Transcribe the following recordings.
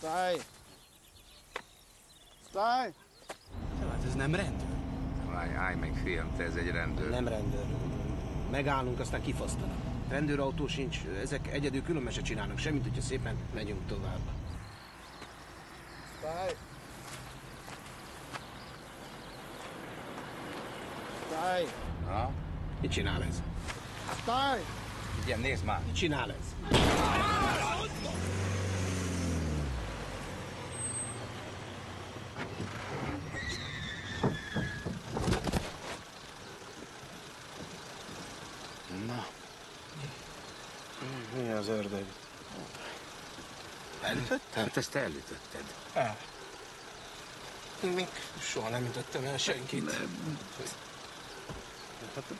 Szállj! Szállj! Hát ez nem rendőr. Állj meg, fiam, te ez egy rendőr. Nem rendőr. Megállunk, aztán kifosztanak. Rendőrautó sincs, ezek egyedül különben se csinálnak semmit, hogyha szépen megyünk tovább. Szállj! Szállj! Ha? Mit csinál ez? Szállj! Igen, nézd már. Mit csinál ez? Na. Mi az ördög? Elütöttem? Hát ezt te elütötted. El. Még soha nem ütöttem el senkit. Hát,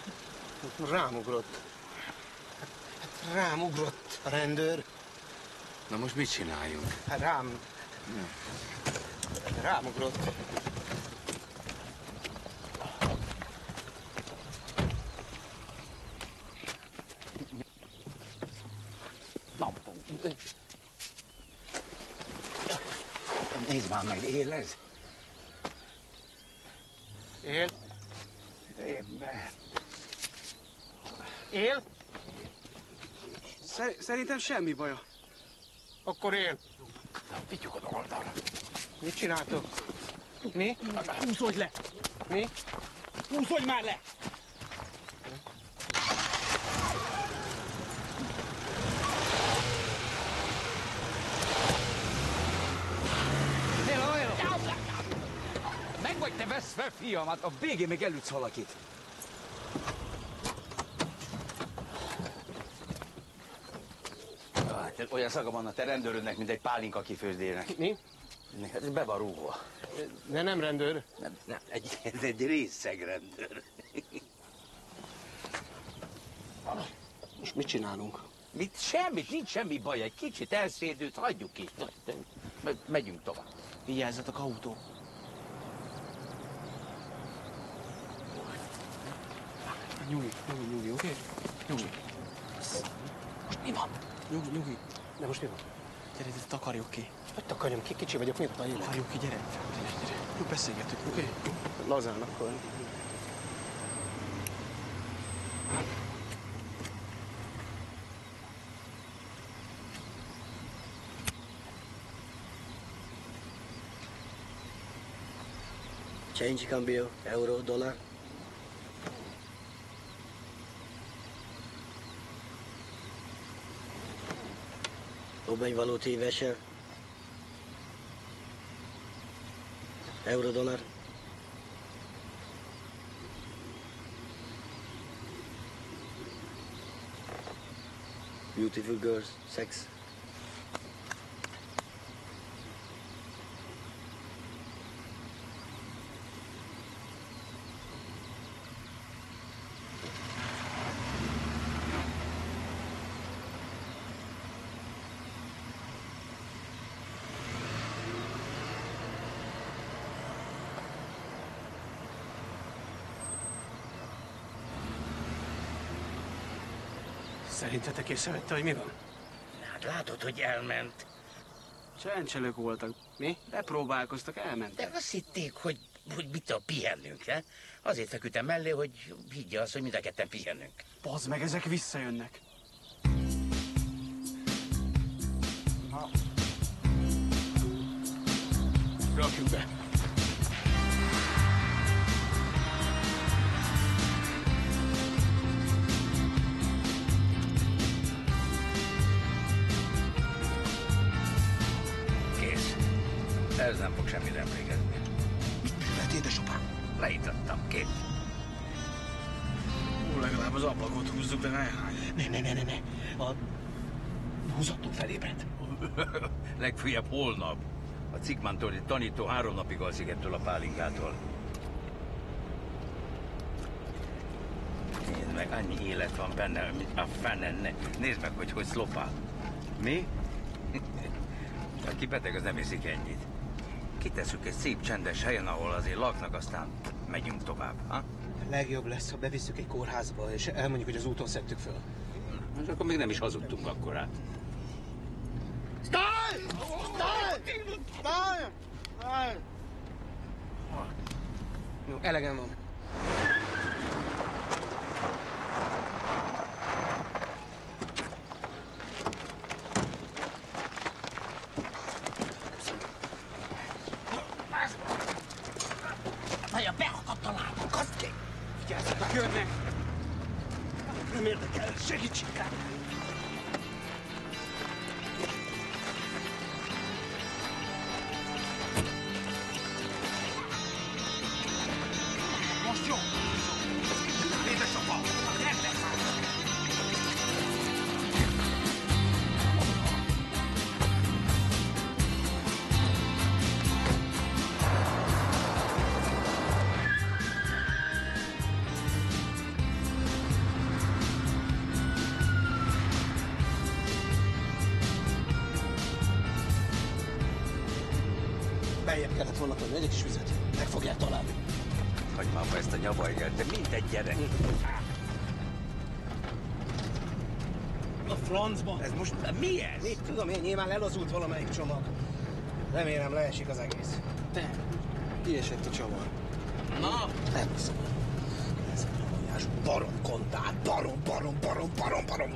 rámugrott. Hát rámugrott a rendőr. Na most mit csináljunk? Hát rámugrott. Nézd már meg, él ez? Él? Ember. Él? Szerintem semmi baja. Akkor él. Vigyük oda oldalra. Mit csináltok? Mi? Húzódj le! Mi? Húzódj már le! Meg vagy te veszve, fiam, hát a végén még elütsz valakit. Hát, olyan szaga van a te rendőrödnek, mint egy pálinka kifőzdének. Mi? Ez be van rúgva. De nem rendőr. Nem, ez egy részegrendőr. Most mit csinálunk? Mit? Semmit, nincs semmi baj, egy kicsit elszédült, hagyjuk ki. Megyünk tovább. Vigyázzatok, autó! Nyugi, oké? Nyugi. Most mi van? Nyugi. De most mi van? Gyere, itt takarjuk ki. Hogy takarjam ki? Kicsi vagyok, miért a élet? Takarjuk ki, gyere. Gyere. Jó, beszélgetünk, oké? Lazán akkor. Change cambio, euro, dólar. Obejvaló tévese. Euro, dólar. Beautiful girls, sex. Szerintetek észrevette, hogy mi van? Hát látod, hogy elment. Csencselők voltak. Mi? Bepróbálkoztak, elmentek. De azt hitték, hogy mit a pihennünk, he? Azért feküdtem mellé, hogy higgye azt, hogy mind a ketten pihennünk. Bazd meg, ezek visszajönnek. Rakjuk be. Kész. Ez nem fog semmire emlékezni. Mit művelt, édesapám? Leítattam, kész. Legalább az ablakot húzzuk, de ne. Ne. A húzattól felébred. Legfőjebb holnap. A Cikmantori tanító 3 napig alszik ettől a pálinkától. Nézd meg, annyi élet van benne, mint a fene. Nézd meg, hogy szlopál. Mi? Aki beteg, az nem iszik ennyit. Kitesszük egy szép csendes helyen, ahol azért laknak, aztán megyünk tovább, ha? Legjobb lesz, ha bevisszük egy kórházba, és elmondjuk, hogy az úton szedtük föl. És akkor még nem is hazudtunk akkorát. Szállj! Szállj! Jó, elegem van. Vaja, beakadt a lábam, kaszd ki! Vigyázzatok, jönnek! Nem érdekel, segítségre! Most jó! Édesapa! Rendben van! Beljebb kellett volna tenni egy kis vizet. Meg fogják találni. Hagyj már ma ezt a nyavajgát, de mindegy gyerek. A francba. Ez most mi ez? Mit tudom én, nyilván elazult valamelyik csomag. Remélem leesik az egész. Te, kiesett a csavar. Na? Nem hiszem. Ez egy nyomonyás baromkontár. Barom.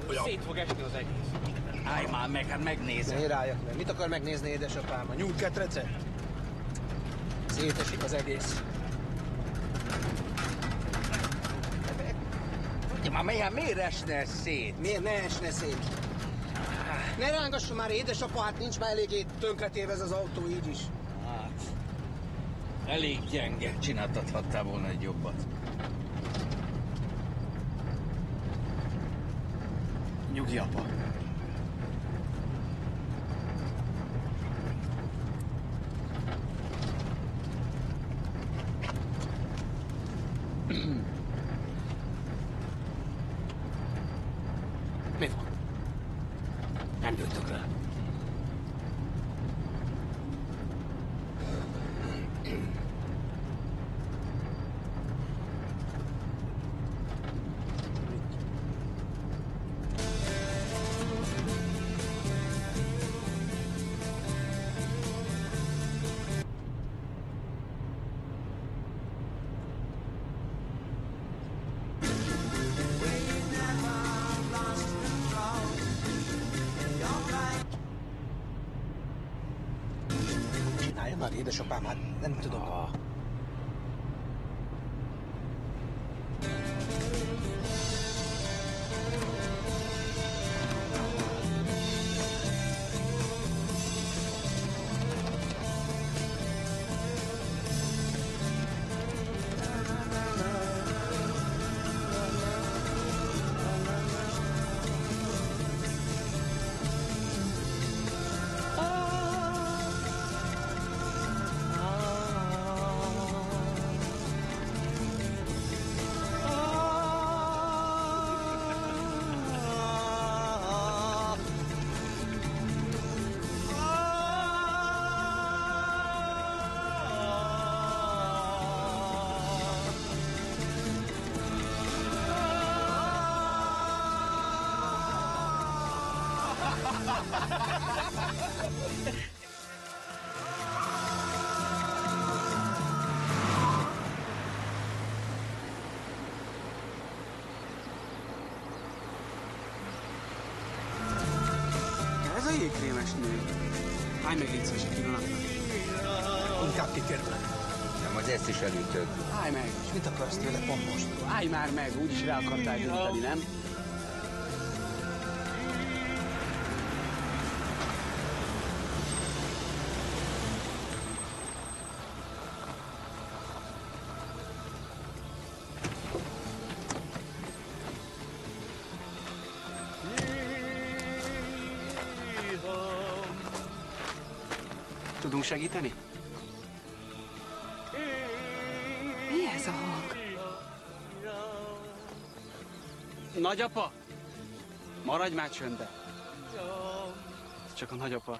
Olyan. Szét fog esni az egész. Állj már meg, hát megnézem. Ne rájak meg. Mit akar megnézni, édesapám? A nyúlketrecet? Szétesik az egész. De már miért esne ez szét? Miért ne esne szét? Ne rángasson már, édesapa, hát nincs már eléggé tönkretéve ez az autó így is. Hát, elég gyenge. Csináltathattál volna egy jobbat. Nyugi, apa. Mi van? Nem jöttök rá. Csinálja már, édesapám, hát nem tudom. Ez a jégkrémes nő. Állj meg, légy szíves, egy pillanatra. Inkább kikerülök. Nem, hogy ezt is elütöd. Állj meg. És mit akarsz tőle pont most? Állj már meg, úgyis rá akartál gyújtani, nem? Tudunk segíteni? Mi ez a hang? Nagyapa! Maradj már csöndbe! Ez csak a nagyapa.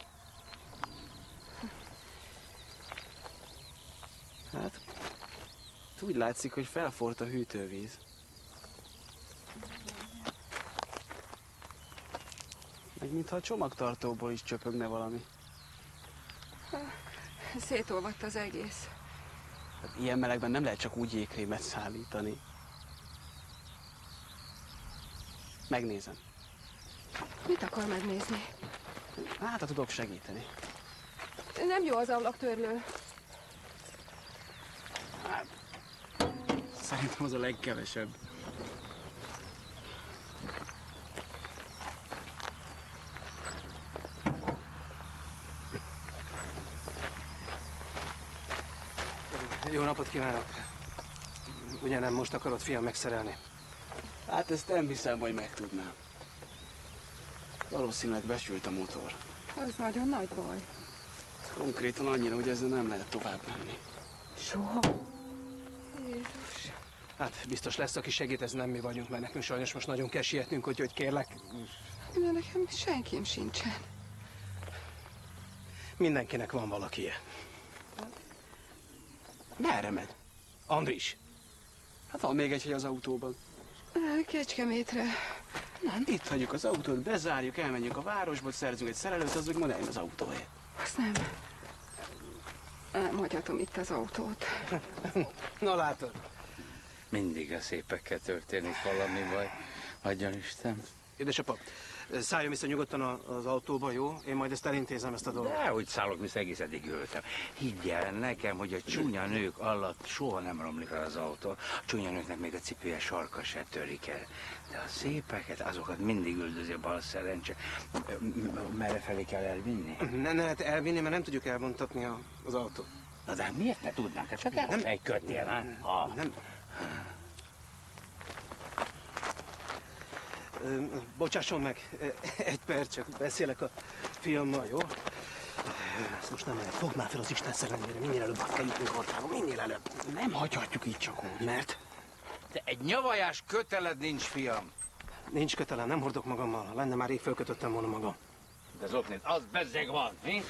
Hát, úgy látszik, hogy felforrt a hűtővíz. Meg mintha a csomagtartóból is csöpögne valami. Szétolvadt az egész. Hát ilyen melegben nem lehet csak úgy jégkrémet szállítani. Megnézem. Mit akar megnézni? Hát, ha tudok segíteni. Nem jó az ablaktörlő. Hát, szerintem az a legkevesebb. Jó napot kívánok! Ugye nem most akarod, fiam, megszerelni? Hát ezt nem hiszem, hogy megtudnám. Valószínűleg besült a motor. Az nagyon nagy baj. Konkrétan annyira, hogy ezzel nem lehet tovább menni. Soha. Jézus. Hát biztos lesz, aki segít, ez nem mi vagyunk, mert nekünk sajnos most nagyon kell sietnünk, úgyhogy kérlek. De nekem senkim sincsen. Mindenkinek van valakie. Merre megy? Andris, Hát van még egy hely az autóban. Kecskemétre. Nem, itt hagyjuk az autót, bezárjuk, elmenjünk a városba, szerzünk egy szerelőt, az meg majd eljön az autóért. Azt nem. Nem hagyhatom itt az autót. na látod. Mindig a szépekkel történik valami baj. Adjon Isten. Édesapa, szálljon vissza nyugodtan az autóba, jó? Én majd ezt elintézem, ezt a dolgot. De hogy szállok vissza, egész eddig ültem. Higgy el nekem, hogy a csúnya nők alatt soha nem romlik el az autó. A csúnya nőknek még a cipője sarka se törik el. De a szépeket, azokat mindig üldözi a bal szerencse. Merre felé kell elvinni? Ne lehet elvinni, mert nem tudjuk elvontatni az autót. Na de hát miért ne tudnánk? Hát csak elfejködtél, ha? Nem. Bocsásson meg, egy perc, csak beszélek a fiammal, jó? Ezt most nem lehet. Fogd már fel az Isten szerelmére, minél előbb át kell jutnunk Hortába, minél előbb. Nem hagyhatjuk így csak úgy. Mert? De egy nyavajás köteled nincs, fiam. Nincs kötelem, nem hordok magammal. Ha lenne, már rég fölkötöttem volna magam. De az oknét, az bezzeg van, mi?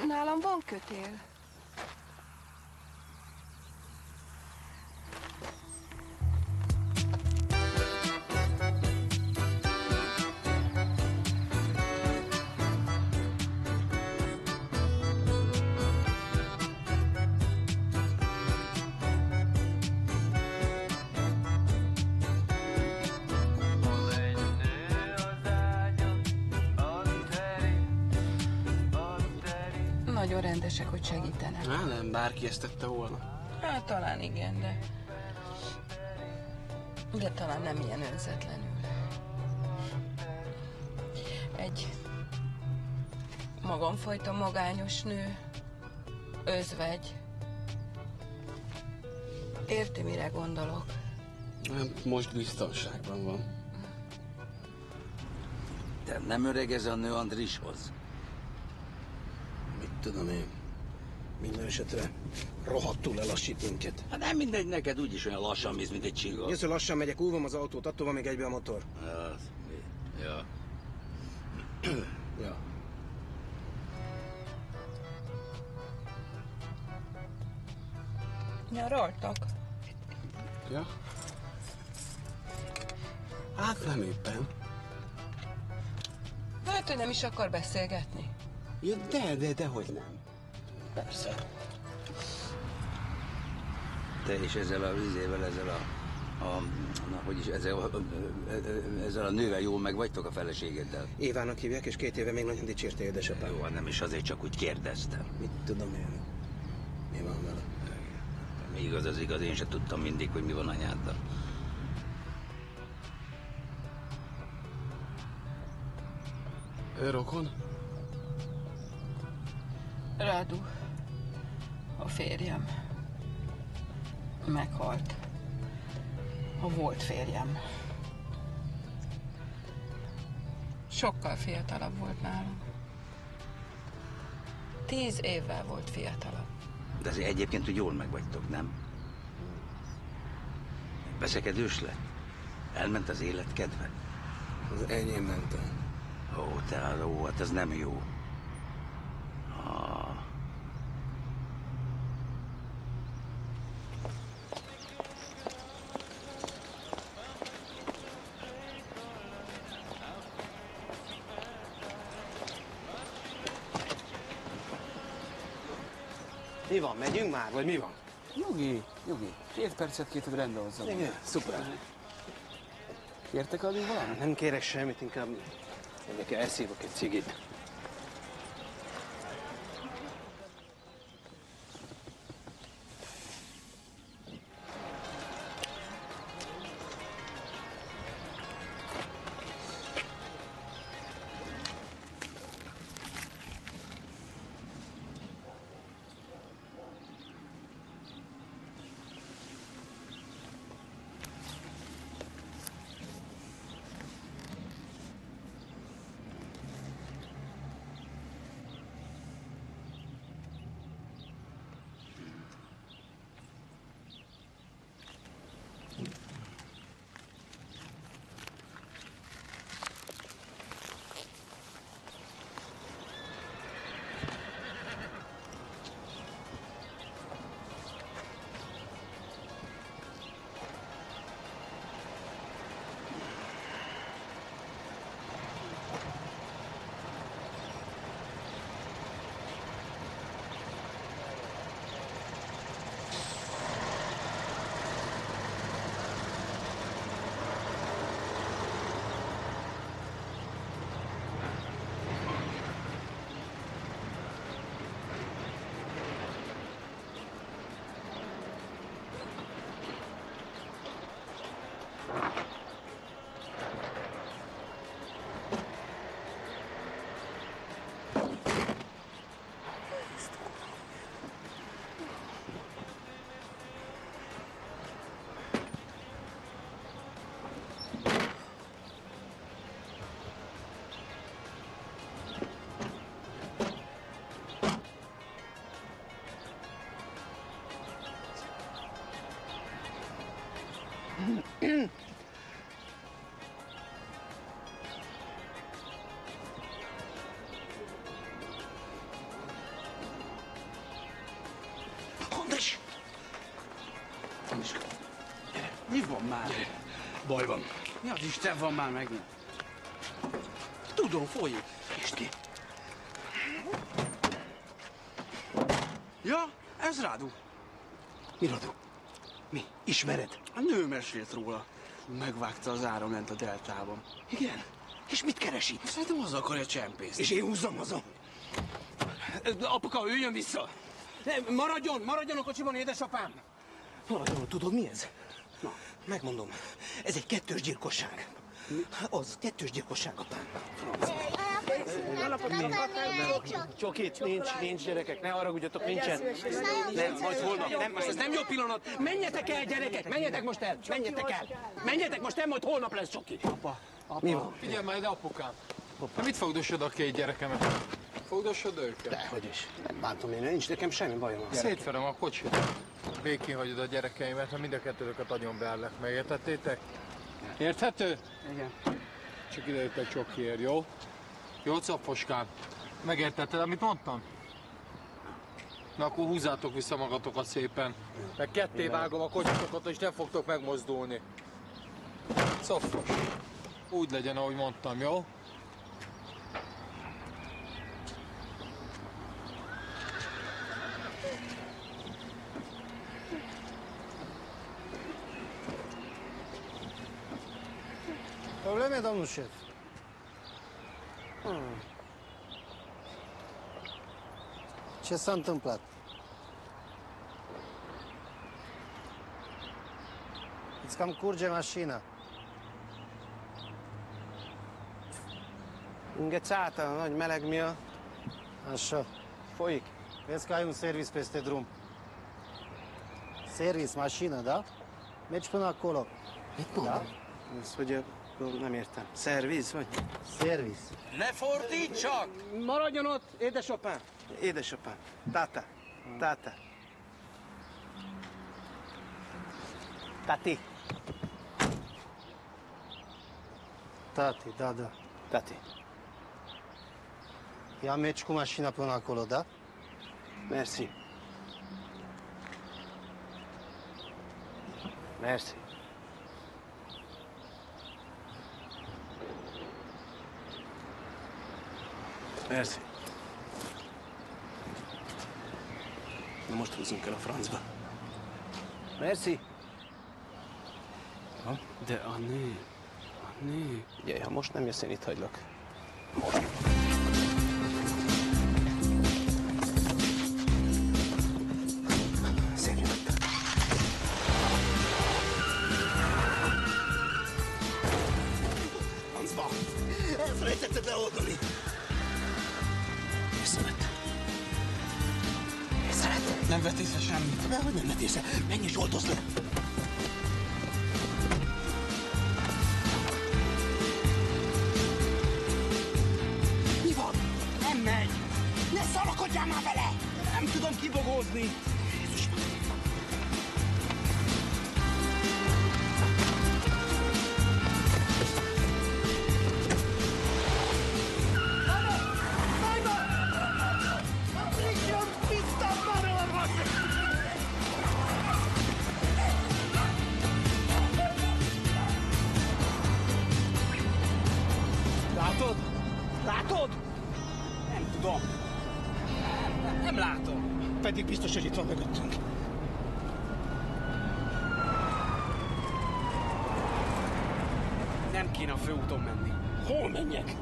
Nálam van kötél. Nagyon rendesek, hogy segítenek. Nem, bárki ezt tette volna. Hát talán igen, de talán nem ilyen önzetlenül. Egy magamfajta magányos nő, özvegy. Érti, mire gondolok? Hát most biztonságban van. De nem öreg ez a nő Andrishoz? Mit tudom én. Minden esetre rohadtul lelassít minket. Hát nem mindegy, neked úgyis olyan lassan mész, mint egy csiga. Jössz, hogy lassan megyek, úvom az autót, attól van még egybe a motor. Ja. Ja. Nyaraltak. Ja? Hát nem éppen. Hát, hogy nem is akar beszélgetni. Ja, de hogy nem. Persze. Te és ezzel a vizével, ezzel a nővel jól meg vagytok a feleségeddel? Évának hívják, és 2 éve még nagyon dicsérte édesapám. Jó, hát nem is azért, csak úgy kérdeztem. Mit tudom én? Mi van vele? Igaz az igaz, én sem tudtam mindig, hogy mi van anyáddal. Ő rokon? Radu, a férjem, meghalt. A volt férjem. Sokkal fiatalabb volt nálam. 10 évvel volt fiatalabb. De azért egyébként úgy jól meg vagytok, nem? Veszekedős lett? Elment az élet kedve? Az enyém ment el. Hát ez nem jó. Mi van, megyünk már, vagy mi van? Nyugi. 2 percet kértem, hogy rendbe hozzam. Igen, szuper. Kértek addig valamit? Nem kérek semmit, inkább megyek el, elszívok egy cigit. Andris! Mi van már? Baj van. Mi az Isten van már megint? Tudom, folyik. Nyisd ki. Ja, ez Radu. Mi Radu? Mi? Ismered? A nő mesélt róla. Megvágta az áram lent a deltában. Igen. És mit keres itt? Szerintem az akarja csempészni. És én húzzam haza. Apuka, ő jön vissza. Nem, maradjon a kocsiban, édesapám. Maradjon, tudod mi ez? Na, megmondom. Ez egy kettős gyilkosság. Az, kettős gyilkosság, apám. Csokit, nincs gyerekek, ne haragudjatok, nincsen. Nem, majd holnap, nem, most ez nem jó pillanat. Menjetek el, gyerekek, menjetek most el, menjetek el. Menjetek most el, majd holnap lesz csoki. Apa. Mi van? Figyelj már ide, apukám. Te mit fogdosod a 2 gyerekemet? Fogdosod őket? Dehogy is. Nem bántom én, nincs nekem semmi bajom. Szétverem a kocsit. Békén hagyod a gyerekeimet, ha mind a kettőtöket agyonbeállak. Megértettétek? Érthető? Igen. Csak idejött egy csokiért, jó? Jó, Caposkám? Megértetted, amit mondtam? Na akkor húzzátok vissza magatokat szépen. Meg ketté vágom a kocsitokat, és nem fogtok megmozdulni. Szofos. Úgy legyen, ahogy mondtam, jó? Probleme, domnul șef? Ce s-a întâmplat? Îți cam curge mașina. Înghețată, nagy meleg miatt. Așa. Folyik. Vezi că ai un service peste drum. Service, mașină, da? Mergi până acolo. Da? Ez, hogy nem értem. Szerviz, vagy? Service. Ne fordítsak! Maradjon ott, édesapám. Édesapám. Táta. Táta. Tati. Tati, da, da. Tati. Ia mergi cu mașina până acolo, da? Merci. Merci. Merci. Na most húzzunk el a francba. Merci. De a nő... A nő... Ugye, ha most nem jössz, én itt hagylak. Szép nyugodtan. Francba! Elfelejtetted leoldani! Észrevett. Észrevett. Nem vett észre semmit. Dehogy nem vett észre. Menj és oltozz le! Mi van? Nem megy! Ne szalakodjál már vele! Nem tudom kibogózni! Jézus! Látod? Látod? Nem tudom. Nem látom. Pedig biztos, hogy itt van mögöttünk. Nem kéne a főúton menni. Hol menjek?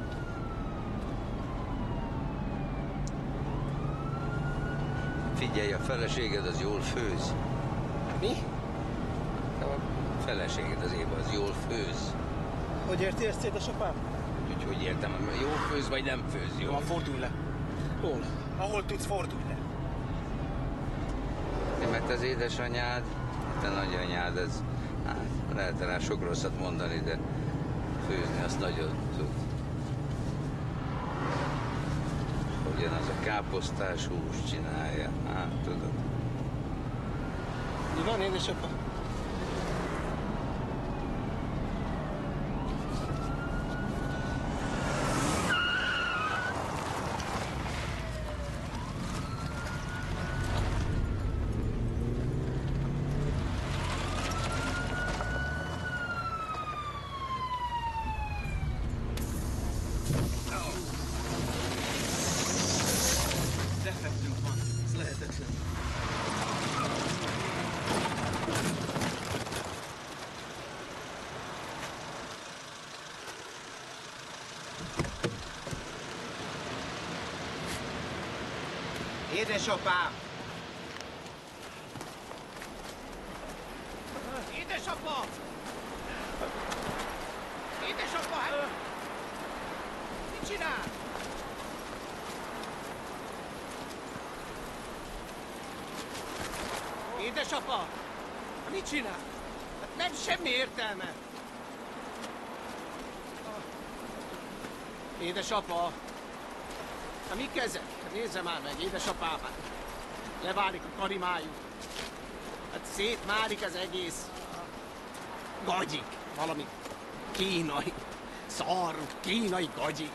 Figyelj, a feleséged az jól főz. Mi? A feleséged az Éva az jól főz. Hogy érti ezt, édesapám? Úgyhogy értem, jól főz vagy nem főz jól. Jó, fordulj le. Hol? Ahol tudsz, fordulj le. Mert az édesanyád, te nagyanyád, ez, hát lehet rá sok rosszat mondani, de főzni azt nagyon tud. Ugyanaz a káposztás hús csinálja, hát tudod. Mi van, édesapa? Defektünk van. Ez lehetetlen. Édesapám! Édesapa! Édesapa, hát... Mit csinál? Édesapa! Mit csinál? Hát nem semmi értelme. Édesapa! Hát mi kezek? Hát nézze már meg, édesapám! Hát leválik a karimájuk. Hát szétmárik az egész. Gagyik. Valami kínai. Szar, kínai gagyik.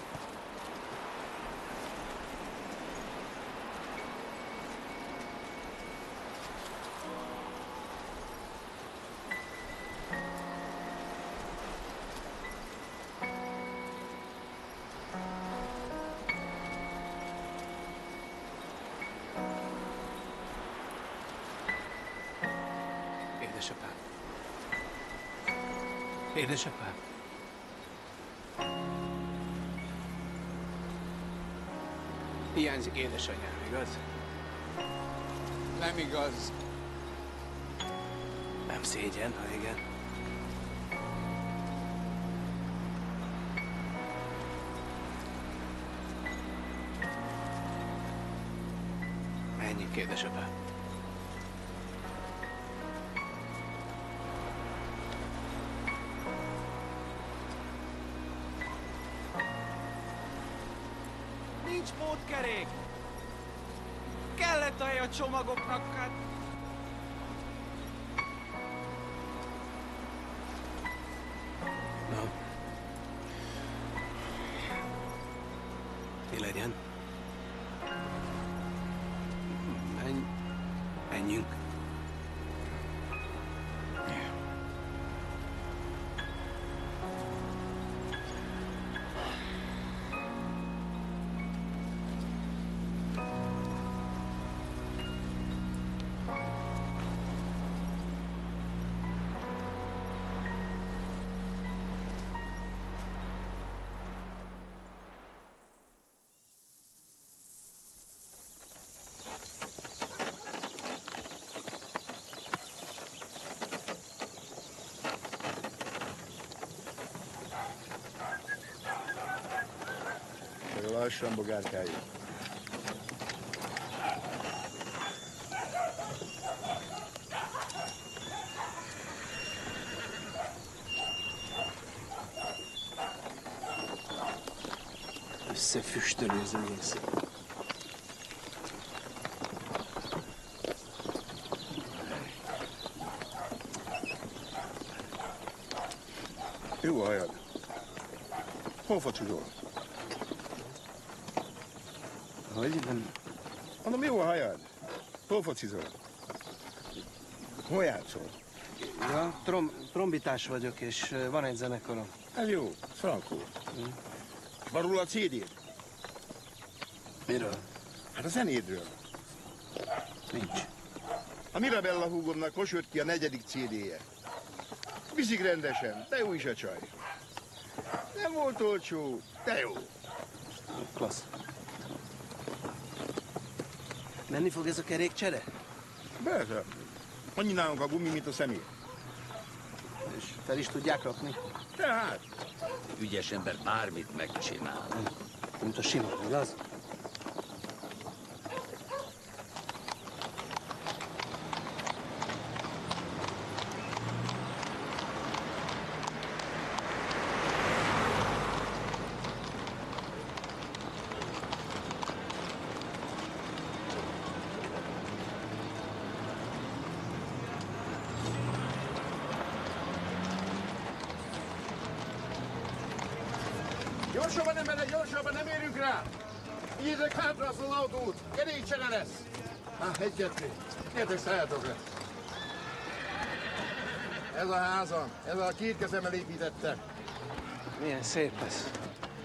Édesapám. Édesapám. Hiányzik édesanyám, igaz? Nem igaz. Nem szégyen, ha igen. Menjünk, édesapám. Nincs pótkerék. Kellett a csomagoknak, hát... Na. Mi legyen? Menjünk. lassan, bogárkáim. Összefüstölő az egész. Jó a hajad. Hol focizol? Hogy? Nem... Mondom, jó a hajad. Hol focizol? Hol játszol? Ja, trombitás vagyok, és van egy zenekarom. Ez jó, frankó. Van róla a CD-d? Miről? Hát a zenédről. Nincs. A Mirabella húgomnak most jött ki a 4. CD-je. Viszik rendesen, de jó is a csaj. Nem volt olcsó, de jó. Klassz. Menni fog ez a kerékcsere? Persze. Annyi nálunk a gumi, mint a személy. És fel is tudják rakni? Tehát. Ügyes ember bármit megcsinál. Mint a sima, igaz? Gyorsabban, emberek, gyorsabban, nem érünk rá! Ígyezek hátra azt az autót, kerékcsere lesz! Egy-kettő. Gyertek, szálljatok le! Ez a házam, ez a 2 kezemmel építettem. Milyen szép lesz.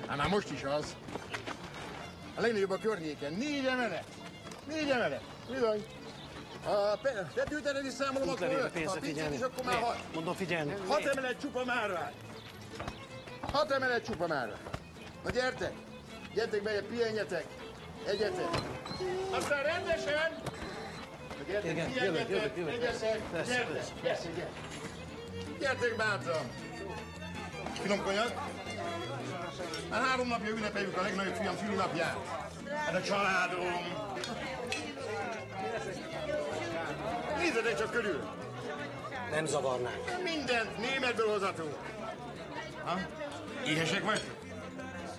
Hát már most is az. A legnagyobb a környéken. 4 emelet! 4 emelet! Bizony. A tetőteret is számolom, akkor 5. Ha pincét is, akkor már 6. Mondom, figyelni. 6 emelet csupa márvány. 6 emelet csupa márvány. Na gyertek! Gyertek be, pihenjetek! Egyetek! Aztán rendesen! Na gyertek, Igen, pihenjetek! jövök. Egyetek! Gyertek! Gyertek bátran! Finom konyak? Már 3 napja ünnepeljük a legnagyobb fiam szülinapját. Hát a családom! Nézzetek csak körül! Nem zavarnánk. Mindent németből hozatunk. Ha? Éhesek vagytok?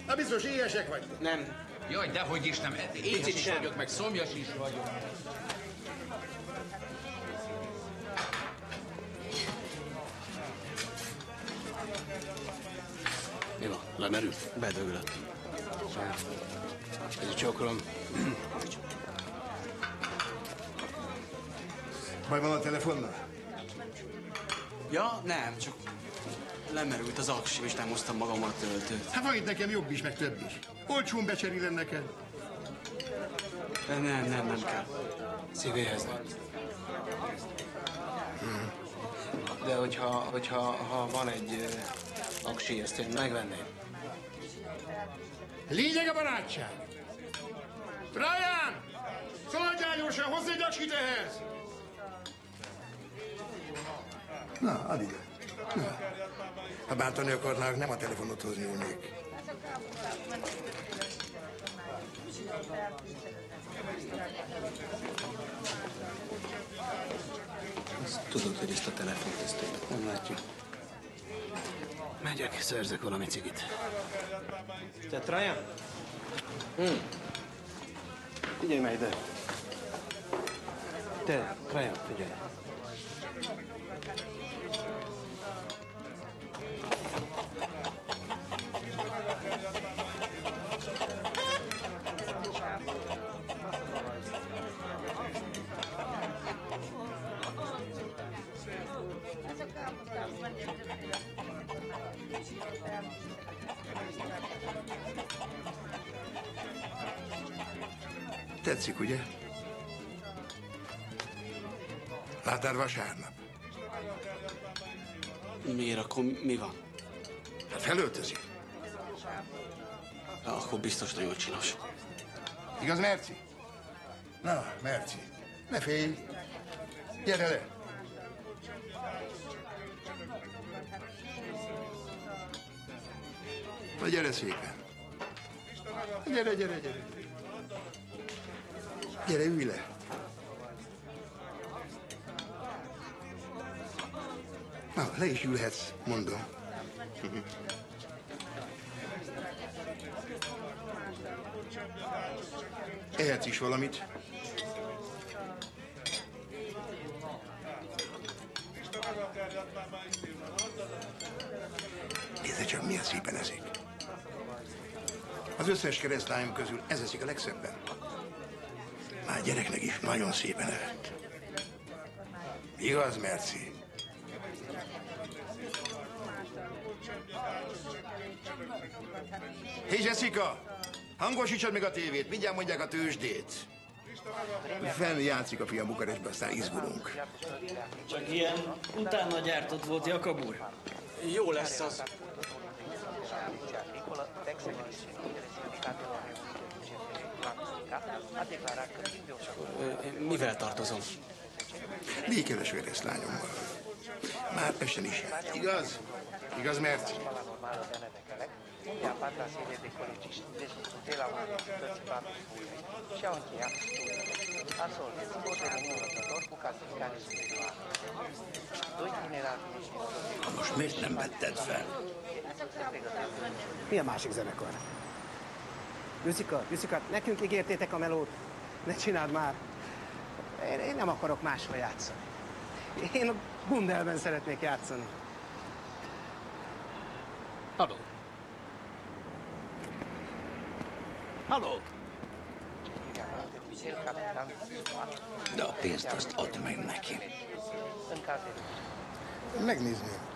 Na biztos éhesek vagytok. Nem. Jaj, dehogy is nem. Éhes is vagyok, meg szomjas is vagyok. Mi van? Lemerült? Bedöglött. Ez csokrom. Baj van a telefonnal? Ja, nem, csak lemerült az aksim, és nem hoztam magammal töltőt. Hát van itt nekem jobb is, meg több is. Olcsón becserélem neked. Nem kell. Szívéhez nem. De hogyha van egy aksi, ezt én megvenném. Lényeg a barátság. Brian! Szaladjál gyorsan, hozz egy aksit ehhez! Na, add ide. Na. Ha bántani akarnák, nem a telefonothoz nyúlnék. Azt tudod, hogy ezt a telefont ezt nem látjuk. Megyek, szerzek valami cigit. Te, Trajan? Figyelj már ide. Te, Trajan, figyelj. Tetszik, ugye? Láttál vasárnap? Miért? Akkor mi van? Hát felöltözik. Ja, akkor biztos nagyon csinos. Igaz, Merci? Na, Merci, ne félj. Gyere le. Na, gyere szépen. Gyere, gyere, gyere. Gyere, ülj le. Na, le is ülhetsz, mondom. Ehetsz is valamit. Nézd csak, milyen szépen eszik. Az összes keresztlányom közül ez eszik a legszebben. Már gyereknek is nagyon szépen evett. Igaz, Merci? Hé, Jessica! Hangosítsad meg a tévét, mindjárt mondják a tőzsdét. Fenn játszik a fiam Bukarestben, aztán izgulunk. Csak ilyen utána gyártott volt, Jakab úr. Jó lesz az. Mivel tartozom? Békeves keresztlányommal. Már essen is járt, igaz? Igaz, Merci? Most miért nem vetted fel? Mi a másik zenekar? Jusika, nekünk ígértétek a melót. Ne csináld már. Én nem akarok máshol játszani. Én a Gundelben szeretnék játszani. Halló. Halló. De a pénzt azt add meg neki. Megnézném.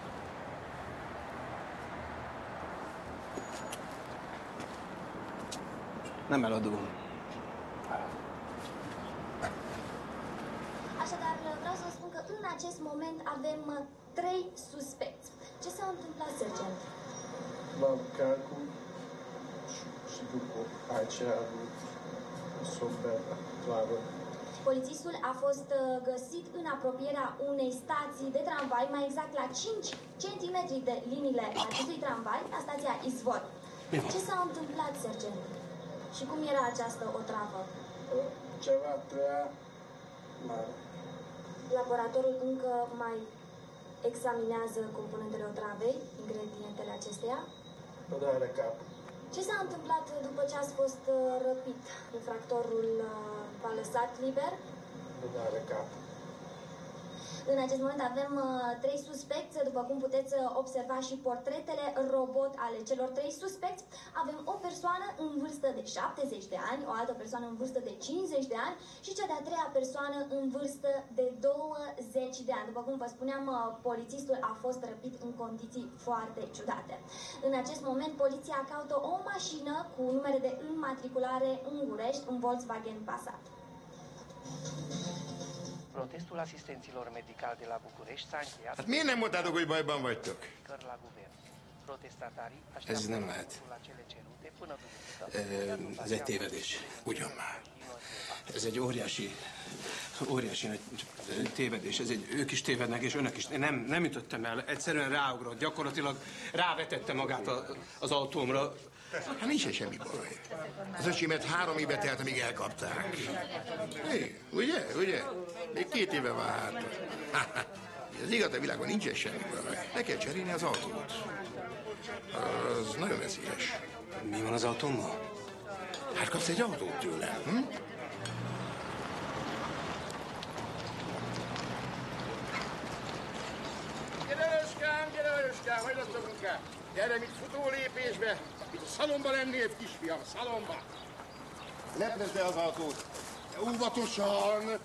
Nem eladó. Așadar, vreau să vă spun că în acest moment avem 3 suspecți. Ce s-a întâmplat, sergent? L-am plecat și după aceea a avut soberea clară. Polițistul a fost găsit în apropierea unei stații de tramvai, mai exact la 5 cm de liniile acestui tramvai, la stația Izvor. Ce s-a întâmplat, sergent? Și cum era această otravă? Ceva prea mare. Laboratorul încă mai examinează componentele otravei, ingredientele acesteia. Bădare cap. Ce s-a întâmplat după ce ați fost răpit? Infractorul v-a lăsat liber? Bădare cap. În acest moment avem 3 suspecți, după cum puteți observa și portretele robot ale celor 3 suspecți. Avem o persoană în vârstă de 70 de ani, o altă persoană în vârstă de 50 de ani și cea de-a 3-a persoană în vârstă de 20 de ani. După cum vă spuneam, polițistul a fost răpit în condiții foarte ciudate. În acest moment, poliția caută o mașină cu numere de înmatriculare Ungurești, un Volkswagen Passat. Protestul asistenților medicali de la București s-a încheiat. Hát miért nem mondtátok, hogy bajban vagytok? La guvern. Protestatarii Ez nem lehet. la cele cerute până duminică. Ez egy tévedés. Ugyan már. Ez egy óriási nagy tévedés. Ők is tévednek, és önök is. Én nem ütöttem el, egyszerűen ráugrott. Gyakorlatilag rávetette magát az autómra. Hát nincs semmi baj. Az öcsémet 3 éve telt, amíg elkapták. Hé, ugye? Még 2 éve van hátra. Az igaz, a világon nincsen semmi baj. Le kell cserélni az autót. Az nagyon veszélyes. Mi van az autómmal? Hát kapsz egy autót tőlem, hm? Gyere, Lajoskám, hagylottok munkát! Gyere, mit futó lépésbe! Itt a szalomba lennél, kisfiam, szalomba! Leplezd be az autót! Óvatosan,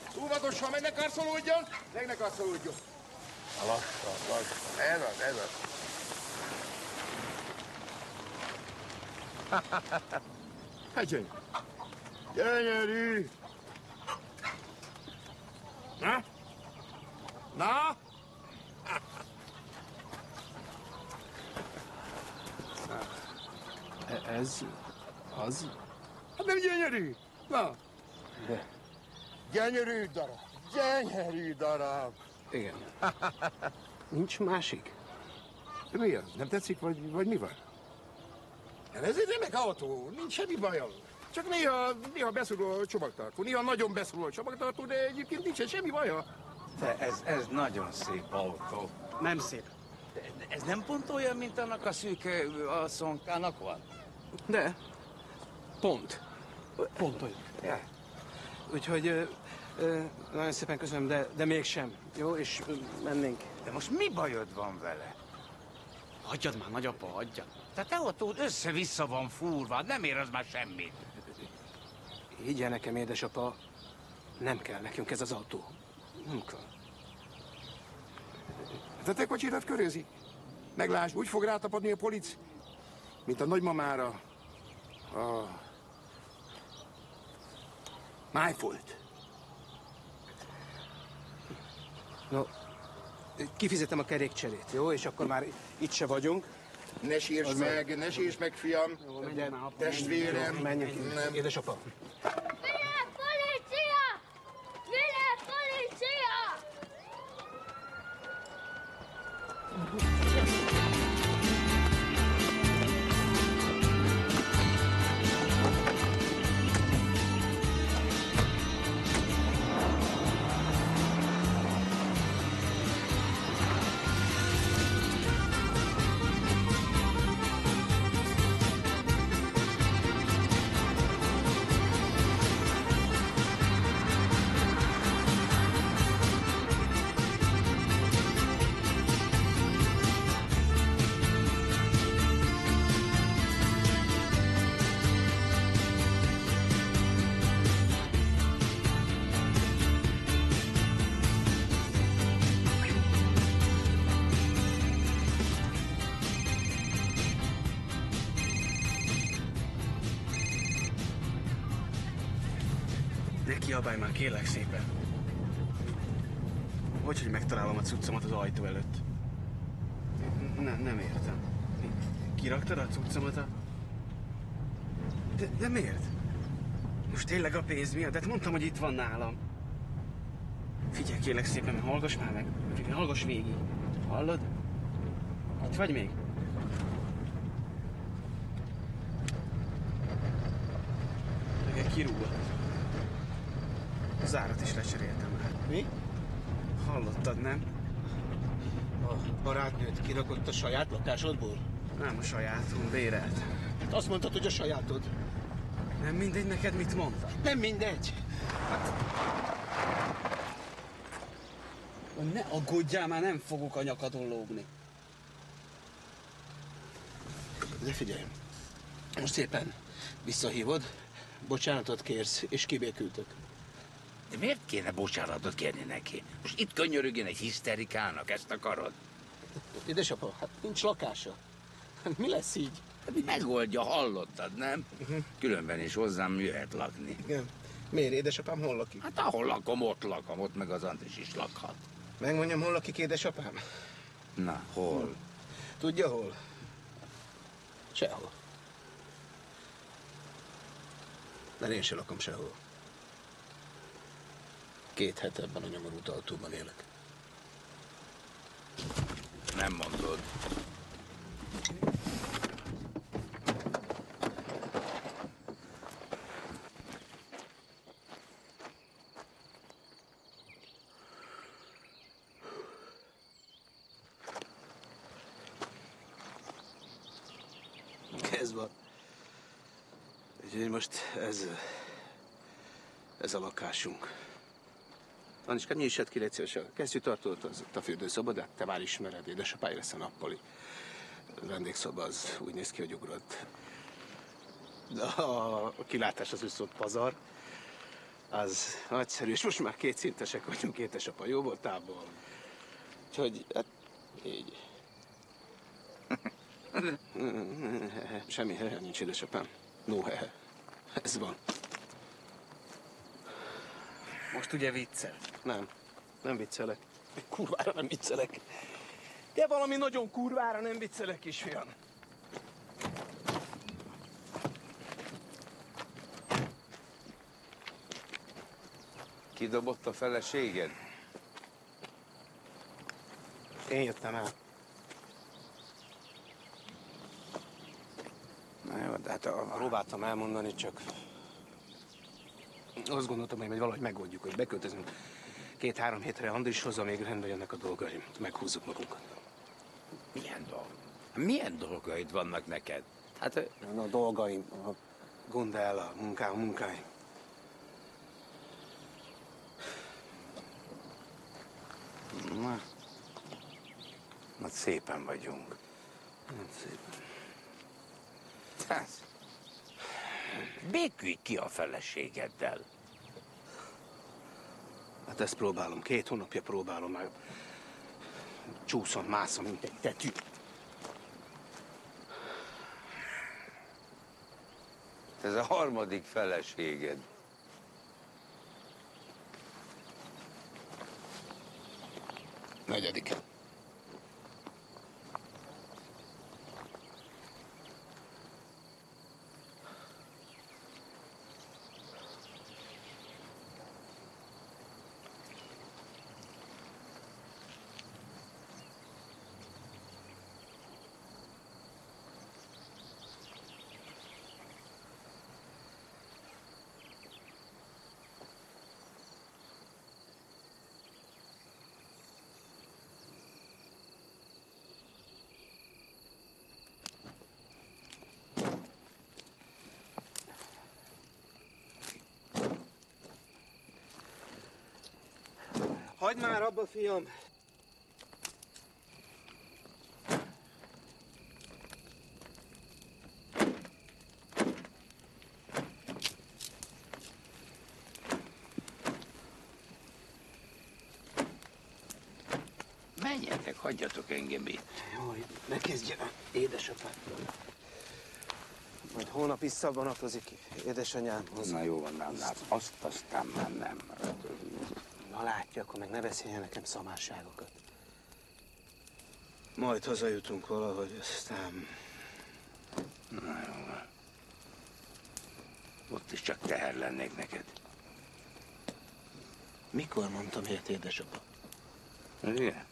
meg ne karcolódjon! Meg ne karcolódjon! Lassan. Ez az. Hát gyönyörű! Na? Ez az? Hát nem gyönyörű? Na? De. Gyönyörű darab. Igen. Nincs másik? Mi az? Nem tetszik, vagy mi van? Ez egy remek autó, nincs semmi baja. Csak néha beszorul a csomagtartó, néha nagyon beszorul a csomagtartó, de egyébként nincsen semmi baja. De ez nagyon szép autó. Nem szép. De ez nem pont olyan, mint annak a szűke alszonkának van? De. Pont. Pont olyan. Ja. Úgyhogy nagyon szépen köszönöm, de mégsem. Jó, és mennénk. De most mi bajod van vele? Hagyjad már, nagyapa, hagyjad. Tehát te autód össze-vissza van fúrva, nem ér az már semmit. Higgye nekem, édesapa, nem kell nekünk ez az autó. Nem kell. De te kocsidat körözi. Meglásd, úgy fog rátapadni a polic, mint a nagymamára a májfolt. No, kifizetem a kerékcserét, jó? És akkor már itt se vagyunk. Ne sírts meg, fiam. Jó, menjek már, apa. Testvérem. Menjek. Nem. Édesapa. Vine poliția! Vine poliția! Ne kiabálj már, kérlek szépen. Hogy megtalálom a cuccomat az ajtó előtt? Nem értem. Kiraktad a cuccomat a... De miért? Most tényleg a pénz miatt? De hát mondtam, hogy itt van nálam. Figyelj, kérlek szépen, hallgass már meg. Hallgass végig. Hallod? Itt vagy még? Meg kirúgott. A zárat is lecseréltem már. Mi? Hallottad, nem? A barátnőt kirakott a saját lakásodból? Nem a sajátunk, bérelt. Azt mondtad, hogy a sajátod. Nem mindegy neked, mit mondtam? Nem mindegy. Ne aggódjál már, nem fogok a nyakadon lógni. De figyelj, most szépen visszahívod, bocsánatot kérsz, és kibékültök. De miért kéne bocsánatot kérni neki? Most itt könyörögjön egy hiszterikának, ezt akarod? Édesapa, hát nincs lakása. Mi lesz így? Hát megoldja, hallottad, nem? Különben is hozzám jöhet lakni. Igen. Miért? Édesapám hol lakik? Hát ahol lakom, ott meg az Andris is lakhat. Megmondjam, hol lakik édesapám? Na, hol? Tudja hol? Sehol. Mert én se lakom sehol. 2 hete ebben a nyomorult autóban élek. Nem mondod. Ez van. Úgyhogy most ez a lakásunk. Aniska, nyissad ki, légy szíves, a kesztyűtartót, az ott a fürdőszobodát, te már ismered, édesapály lesz a nappali. A vendégszoba az úgy néz ki, hogy ugrott. De a kilátás az viszont pazar, az nagyszerű, és most már 2 szintesek vagyunk, édesapa, jó voltából. Úgyhogy, hát, így. Semmi hehe nincs, édesapám. No hehe. Ez van. Most ugye viccel? Nem viccelek. Kurvára nem viccelek. De valami nagyon kurvára nem viccelek, kisfiam. Kidobott a feleséged? Én jöttem el. Na jó, Hát próbáltam elmondani, csak azt gondoltam, hogy valahogy megoldjuk, hogy beköltözünk 2-3 hétre Andrishoz, amíg rendbe jönnek a dolgaim. Meghúzzuk magunkat. Milyen dolg? Milyen dolgaid vannak neked? Hát a dolgaim, a Gundel, a munkáim. Na, szépen vagyunk. Szépen. Hát, békülj ki a feleségeddel. Hát ezt próbálom, 2 hónapja próbálom már. Csúszom, mászom, mint egy tetű. Ez a 3. feleséged. Negyedik. Hagyd már abba, fiam! Menjetek, hagyjatok engem itt. Jó, ne kezdj el, édesapától. Majd holnap visszavonatozik édesanyámhoz. Na jó van, nem lát. Azt aztán már nem. Na látja, akkor meg ne beszéljen nekem szamárságokat. Majd hazajutunk valahogy, aztán... Na jó van. Ott is csak teher lennék neked. Mikor mondtam ilyet, édesapa? Igen?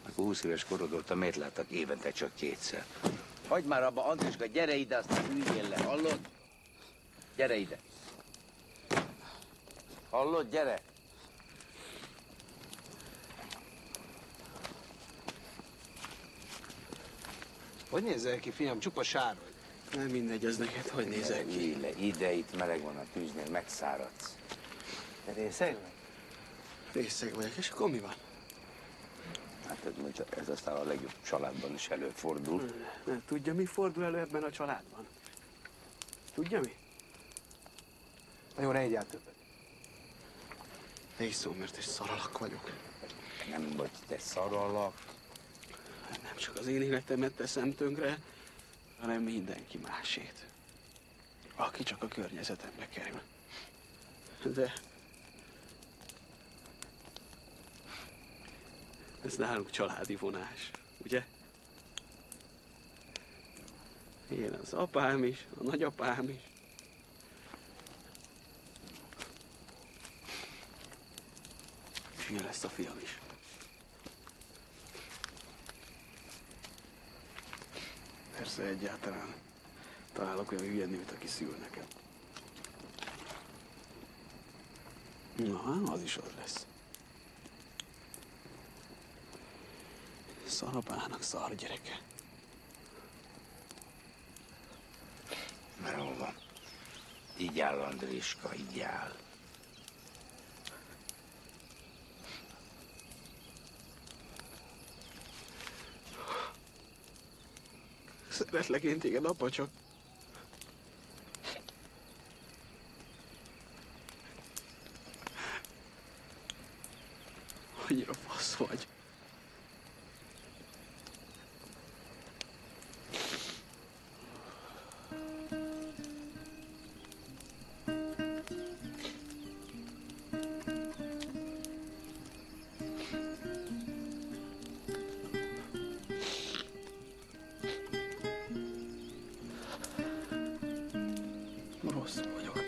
Akkor 20 éves korod óta miért láttak évente csak 2-szer? Hagyd már abba, Andriska, gyere ide, aztán üljél le, hallod? Gyere ide. Hallod, gyere! Hogy nézel ki, fiam? Csupa sár vagy. Nem mindegy, az neked, hogy nézel ki. Ülj le, ide, itt meleg van a tűznél, megszáradsz. Te részeg vagy? Részeg vagyok, és akkor mi van? Hát ez aztán a legjobb családban is előfordul. Tudja, mi fordul elő ebben a családban? Tudja mi? Na jó, ne egyáltalán többet. Ne is szó, mert egy szaralak vagyok. Nem vagy te szaralak. Nem csak az én életemet teszem tönkre, hanem mindenki másét. Aki csak a környezetembe kerül. De... ez nálunk családi vonás, ugye? Én az apám is, a nagyapám is. És ilyen lesz a fiam is. Persze egyáltalán találok olyan hülye nőt, aki szül nekem. Na, az is az lesz. Szarapának szar gyereke. Na jó van. Így áll, Andriska, így áll. Szeretlek én téged, apa, csak... annyira fasz vagy. Rossz vagyok.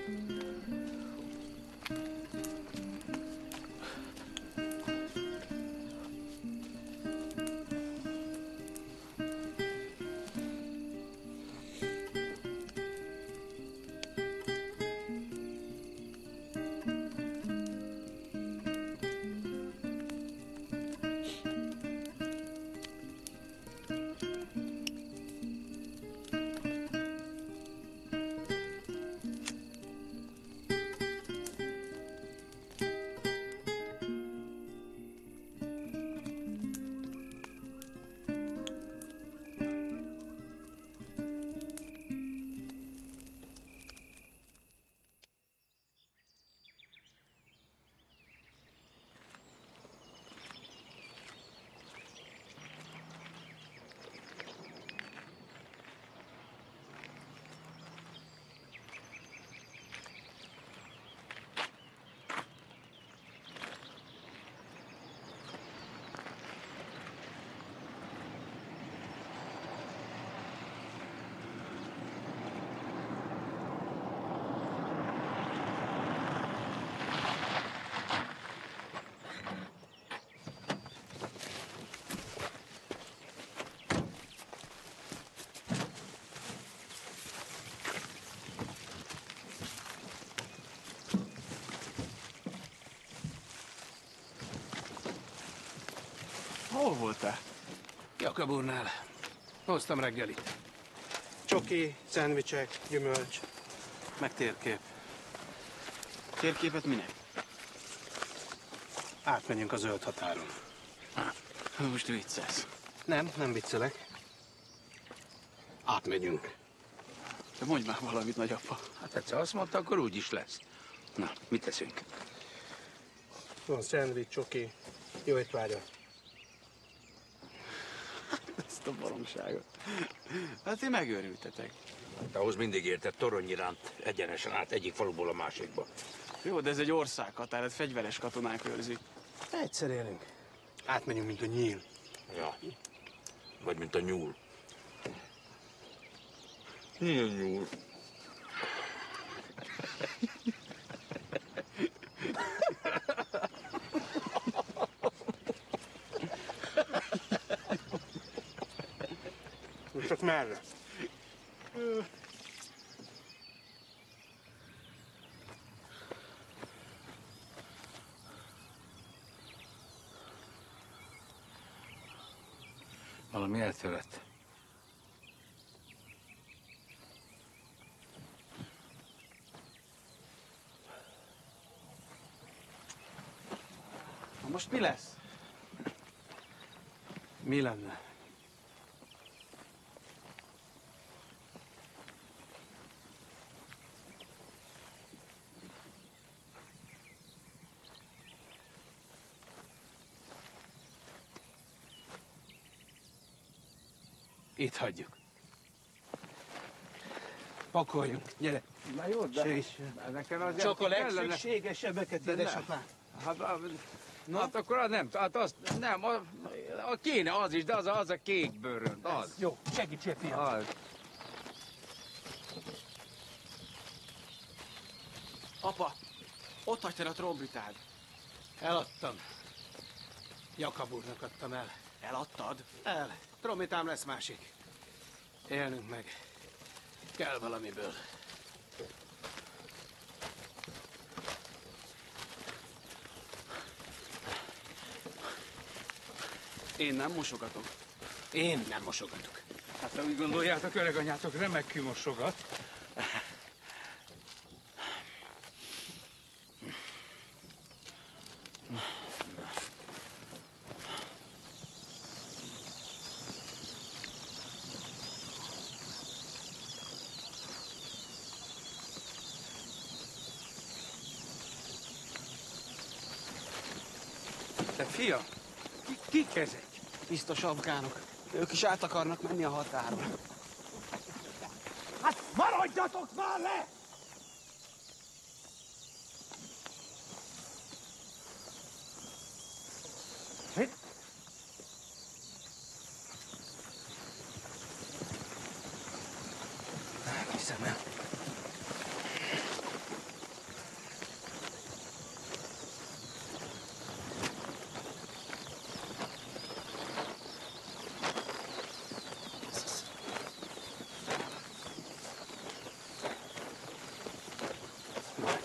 Hol voltál? Jakab úrnál. Hoztam reggelit. Csoki, szendvicsek, gyümölcs, meg térkép. Térképet minek? Átmenjünk a zöld határon. Most viccelsz. Nem viccelek. Átmegyünk. De mondj már valamit, nagyapa. Hát egyszer azt mondta, akkor úgy is lesz. Na, mit teszünk? Van szendvics, csoki. Jó étvágyat. Ezt a baromságot. Hát én megőrültetek. Hát ahhoz mindig érted toronyiránt egyenesen át egyik faluból a másikba. Jó, de ez egy országhatár, ez fegyveres katonák őrzik. Egyszer élünk. Átmenjünk, mint a nyíl. Ja. Vagy mint a nyúl. Milyen nyúl? Csak merre? Valami eltörött. Na most mi lesz? Mi lenne? Itt hagyjuk. Pakoljunk, gyere. Na jó, de nekem az Csak a legszükségesebbeket, édesapám. Hát akkor az nem, hát azt nem, a kéne az is, de az a kék bőrönd, az. Jó, segítsél, fiam. Az. Apa, ott hagytad a trombitád. Eladtam. Jakab úrnak adtam el. Eladtad? El. Trombitám lesz másik. Élnünk meg. Kell valamiből. Én nem mosogatok. Én nem mosogatok. Hát úgy gondoljátok, öreganyátok remekül mosogat. Te fia, Kik ezek? biztos afgánok. Ők is át akarnak menni a határon. Hát maradjatok már le! Hiszem el.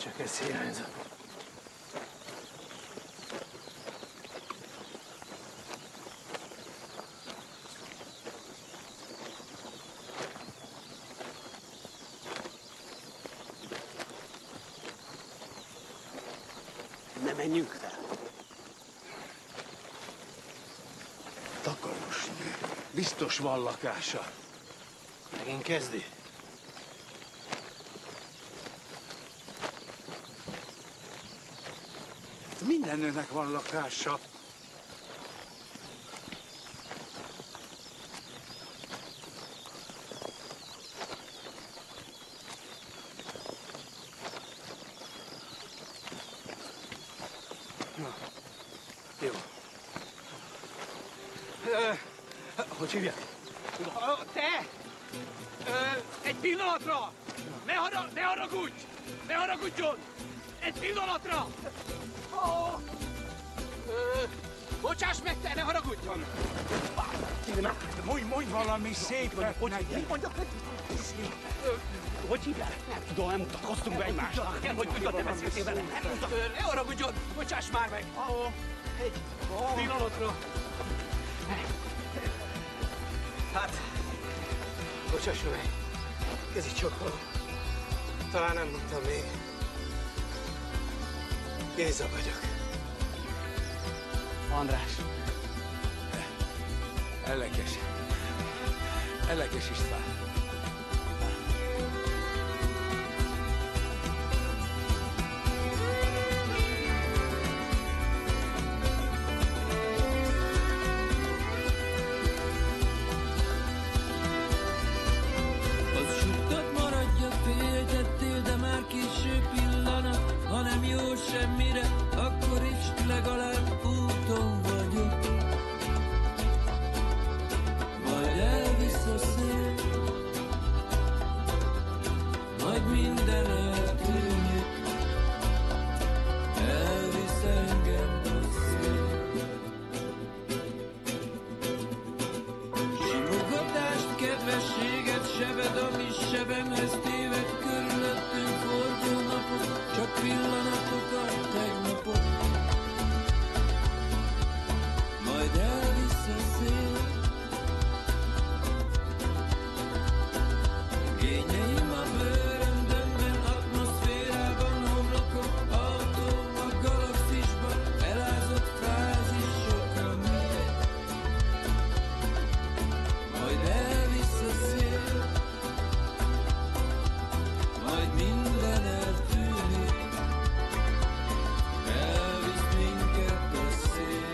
Csak ez hiányzott. Ne menjünk fel. Takaros. Biztos van lakása. Megint kezdi. Minden nőnek van lakása. Na, jó. Hogy hívják? Te! Egy pillanatra! Ne haragudj! Ne haragudjon! Egy pillanatra! Bocsáss meg, te, ne haragudjon! Mondj valami szépet neki. Mit mondjak neki? Hogy hívják? Nem tudom, nem mutatkoztunk be egymásnak. Nem, hogy tudod, te beszéltél vele. Ne haragudjon! Bocsáss már meg! Egy pillanatra! Hát, bocsáss meg, kezi csókolom. Talán nem mondtam még. Géza vagyok. András. Elekes István. Az sokat maradja, féltettél, de már késő pillanat. Ha nem jó semmire, akkor is legalább úton vagyok. Majd elvisz a szél, majd minden eltűnik. Elvisz engem a szél. Simogatást, kedvességet, sebed, ami sebemhez téved. Körülöttünk forgó napok, csak pillanatokat, tegnapok. Majd elvisz a szél. Kényeim a bőröndömben, atmoszférában, homlokok, autó a galaxisban, elázott frázisokra mély. Majd elvisz a szél, majd minden eltűnik, elvisz minket a szél.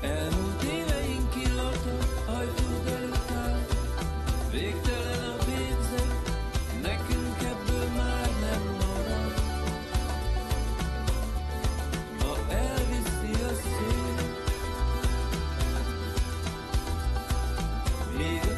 Elmúlt éveink illata, ajtód előtt áll. Végtelen a végzet, nekünk ebből már nem marad. Ha elviszi a szél, még